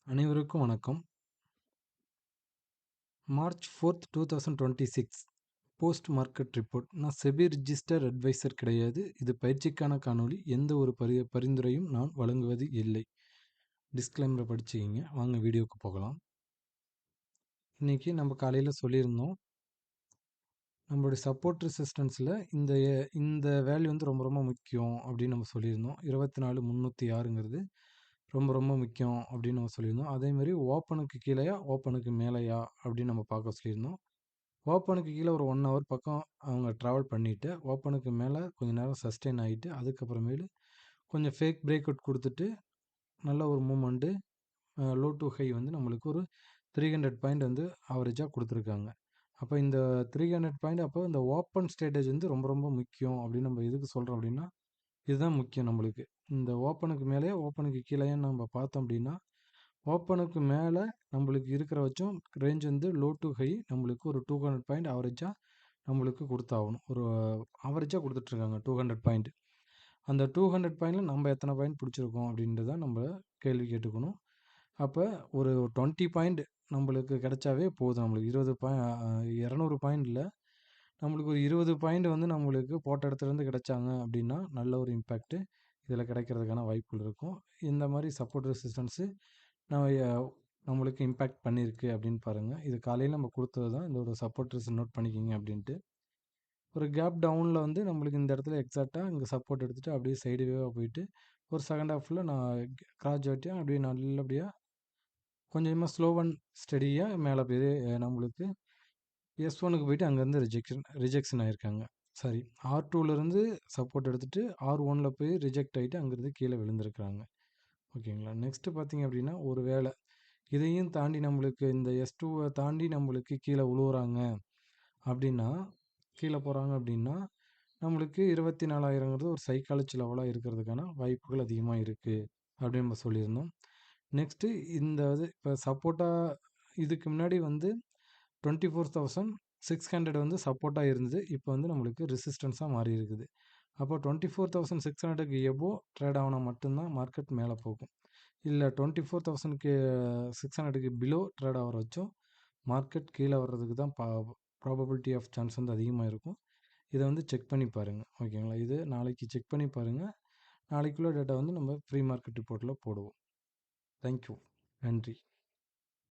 அனைவருக்கும் வணக்கம். March 4th 2026 post market report. நான் செபி ரிஜிஸ்டர் அட்வைசர் கிடையாது. இது பயிற்சிக்கான காணொளி. எந்த ஒரு பரிந்துரையும் நான் வழங்குவது இல்லை. டிஸ்க்ளைமரை படிச்சுக்கிங்க. வாங்க வீடியோவுக்கு போகலாம். இன்றைக்கி நம்ம காலையில் சொல்லியிருந்தோம், நம்மளுடைய சப்போர்ட் ரெசிஸ்டன்ஸில் இந்த வேல்யூ வந்து ரொம்ப ரொம்ப முக்கியம் அப்படின்னு நம்ம சொல்லியிருந்தோம். 24,306ங்கிறது ரொம்ப ரொம்ப முக்கியம் அப்படின்னு நம்ம சொல்லியிருந்தோம். அதேமாதிரி ஓப்பனுக்கு கீழேயா ஓப்பனுக்கு மேலேயா அப்படின்னு நம்ம பார்க்க சொல்லியிருந்தோம். ஓப்பனுக்கு கீழே ஒரு 1 ஹவர் பக்கம் அவங்க ட்ராவல் பண்ணிவிட்டு, ஓப்பனுக்கு மேலே கொஞ்சம் நேரம் சஸ்டெயின் ஆகிட்டு, அதுக்கப்புறமேலு கொஞ்சம் ஃபேக் பிரேக் அவுட் கொடுத்துட்டு, நல்ல ஒரு மூமெண்ட்டு லோ டு ஹை வந்து நம்மளுக்கு ஒரு 300 பாயிண்ட் வந்து ஆவரேஜாக கொடுத்துருக்காங்க. அப்போ இந்த 300 பாயிண்ட் அப்போ இந்த ஓப்பன் ஸ்டேட்டேஜ் வந்து ரொம்ப ரொம்ப முக்கியம் அப்படின்னு நம்ம எதுக்கு சொல்கிறோம் அப்படின்னா, இதுதான் முக்கியம் நம்மளுக்கு. இந்த ஓப்பனுக்கு மேலேயே ஓப்பனுக்கு கீழேயும் நம்ம பார்த்தோம் அப்படின்னா, ஓப்பனுக்கு மேலே நம்மளுக்கு இருக்கிற வச்சும் ரேஞ்ச் வந்து லோ டு ஹை நம்மளுக்கு ஒரு 200 பாயிண்ட் ஆவரேஜாக நம்மளுக்கு கொடுத்தாகணும். ஒரு ஆவரேஜாக கொடுத்துட்ருக்காங்க 200 பாயிண்ட். அந்த 200 பாயிண்டில் நம்ம எத்தனை பாயிண்ட் பிடிச்சிருக்கோம் அப்படின்றத நம்ம கேள்வி கேட்டுக்கணும். அப்போ ஒரு 20 பாயிண்ட் நம்மளுக்கு கிடைச்சாவே போதும். நம்மளுக்கு 200 பாயிண்டில் நம்மளுக்கு ஒரு 20 பாயிண்ட் வந்து நம்மளுக்கு போட்ட இடத்துலேருந்து கிடைச்சாங்க அப்படின்னா நல்ல ஒரு இம்பேக்ட்டு இதில் கிடைக்கிறதுக்கான வாய்ப்புகள் இருக்கும். இந்த மாதிரி சப்போர்ட் ரெசிஸ்டன்ஸு நம்ம நம்மளுக்கு இம்பேக்ட் பண்ணியிருக்கு அப்படின்னு பாருங்கள். இது காலையில் நம்ம கொடுத்தது தான். இந்த ஒரு சப்போர்ட் ரெசிஸ்டன்ஸ் நோட் பண்ணிக்கிங்க அப்படின்ட்டு. ஒரு கேப் டவுனில் வந்து நம்மளுக்கு இந்த இடத்துல எக்ஸாக்டாக இங்கே சப்போர்ட் எடுத்துகிட்டு அப்படியே சைடு வேவாக போயிட்டு ஒரு செகண்ட் ஹாஃபில் நான் கிராஜ் ஆகிட்டேன் அப்படியே நல்லபடியாக கொஞ்சமாக ஸ்லோ அண்ட் ஸ்டடியாக மேலே போய் நம்மளுக்கு S1க்கு போயிட்டு அங்கேருந்து ரிஜெக்ஷன் ஆகியிருக்காங்க. சாரி, R2லேருந்து சப்போர்ட் எடுத்துகிட்டு R1ல் போய் ரிஜெக்ட் ஆகிட்டு அங்கேருந்து கீழே விழுந்திருக்கிறாங்க. ஓகேங்களா. நெக்ஸ்ட்டு பார்த்தீங்க அப்படின்னா, ஒரு வேளை இதையும் தாண்டி நம்மளுக்கு இந்த S2வை தாண்டி நம்மளுக்கு கீழே விழுவுறாங்க அப்படின்னா, கீழே போகிறாங்க அப்படின்னா, நம்மளுக்கு 24,000ங்கிறது ஒரு சைக்காலஜி லெவலாக இருக்கிறதுக்கான வாய்ப்புகள் அதிகமாக இருக்குது அப்படின்னு நம்ம சொல்லியிருந்தோம். நெக்ஸ்ட்டு இந்த இது இப்போ சப்போர்ட்டாக இதுக்கு முன்னாடி வந்து 24,600 வந்து சப்போர்ட்டாக இருந்தது. இப்போ வந்து நம்மளுக்கு ரெசிஸ்டன்ஸாக மாறி இருக்குது. அப்போ 24,600க்கு எபோவ் ட்ரேட் ஆகுனா மட்டும்தான் மார்க்கெட் மேலே போகும். இல்லை 24,600க்கு பிலோ ட்ரேட் ஆகிற வச்சும் மார்க்கெட் கீழே வர்றதுக்கு தான் ப்ராபபிலிட்டி ஆஃப் சான்ஸ் வந்து அதிகமாக இருக்கும். இதை வந்து செக் பண்ணி பாருங்கள். ஓகேங்களா. இது நாளைக்கு செக் பண்ணி பாருங்கள். நாளைக்குள்ள டேட்டா வந்து நம்ம ப்ரீ மார்க்கெட் ரிப்போர்ட்டில் போடுவோம். தேங்க்யூ. நன்றி.